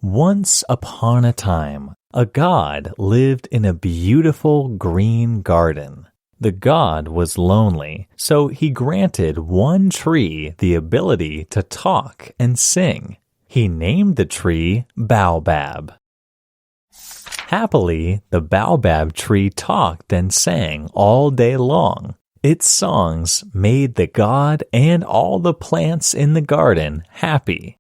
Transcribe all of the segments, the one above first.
Once upon a time, a god lived in a beautiful green garden. The god was lonely, so he granted one tree the ability to talk and sing. He named the tree Baobab. Happily, the Baobab tree talked and sang all day long. Its songs made the god and all the plants in the garden happy.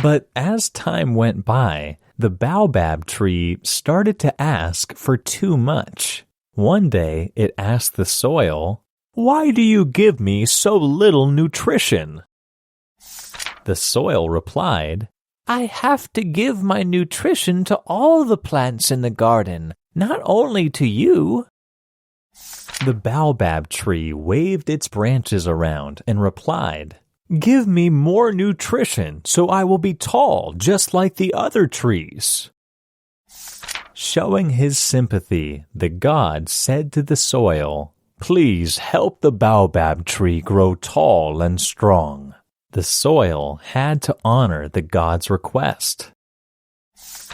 But as time went by, the Baobab tree started to ask for too much. One day it asked the soil, "Why do you give me so little nutrition?" The soil replied, "I have to give my nutrition to all the plants in the garden, not only to you." The Baobab tree waved its branches around and replied, "Give me more nutrition so I will be tall just like the other trees." Showing his sympathy, the god said to the soil, "Please help the Baobab tree grow tall and strong." The soil had to honor the god's request.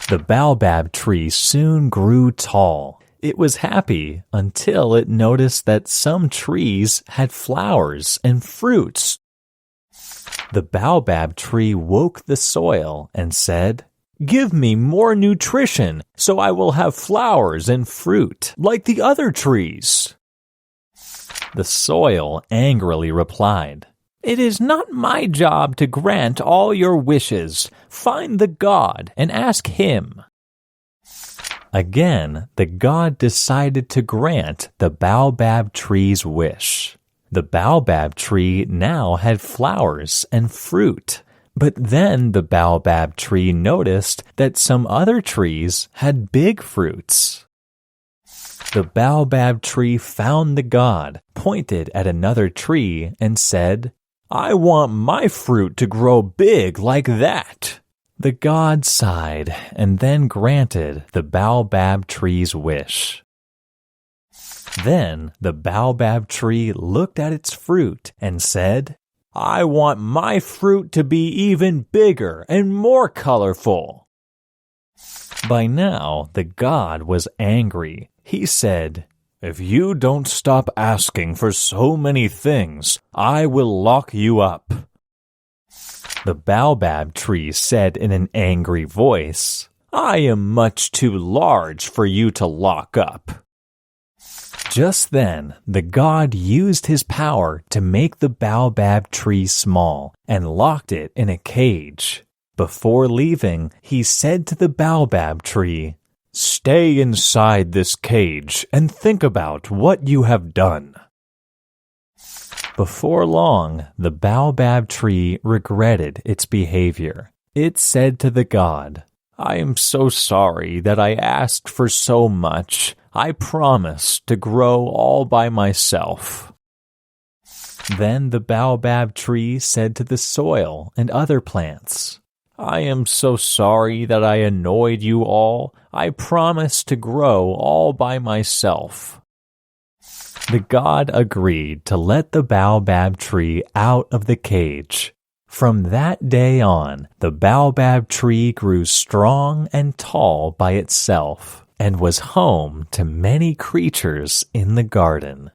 The Baobab tree soon grew tall. It was happy until it noticed that some trees had flowers and fruits. The Baobab tree woke the soil and said, "Give me more nutrition so I will have flowers and fruit like the other trees." The soil angrily replied, "It is not my job to grant all your wishes. Find the god and ask him." Again, the god decided to grant the Baobab tree's wish. The Baobab tree now had flowers and fruit. But then the Baobab tree noticed that some other trees had big fruits. The Baobab tree found the god, pointed at another tree, and said, "I want my fruit to grow big like that." The god sighed and then granted the Baobab tree's wish. Then the Baobab tree looked at its fruit and said, "I want my fruit to be even bigger and more colorful." By now, the god was angry. He said, "If you don't stop asking for so many things, I will lock you up." The Baobab tree said in an angry voice, "I am much too large for you to lock up." Just then, the god used his power to make the Baobab tree small and locked it in a cage. Before leaving, he said to the Baobab tree, "Stay inside this cage and think about what you have done." Before long, the Baobab tree regretted its behavior. It said to the god, "I am so sorry that I asked for so much. I promise to grow all by myself." Then the Baobab tree said to the soil and other plants, "I am so sorry that I annoyed you all. I promise to grow all by myself." The god agreed to let the Baobab tree out of the cage. From that day on, the Baobab tree grew strong and tall by itself and was home to many creatures in the garden.